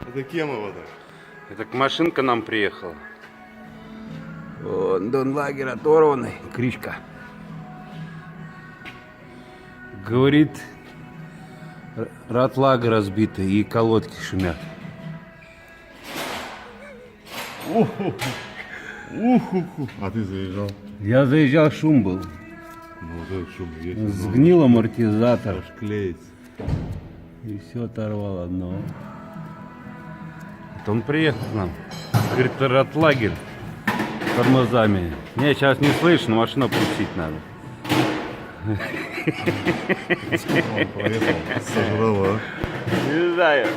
Это Кемово так. Это машинка нам приехала. Дон лагерь оторванный, крышка. Говорит, ратлага разбита и колодки шумят. Уху-ху. А ты заезжал? Я заезжал, шум был. Ну вот этот шум есть. Сгнил амортизатор. Аж клеится. И все оторвало одно. Вот он приехал к нам. Говорит, ратлагерь с тормозами. Не, сейчас не слышно, машину пустить надо. Он проехал, сожрал, а? Не знаю.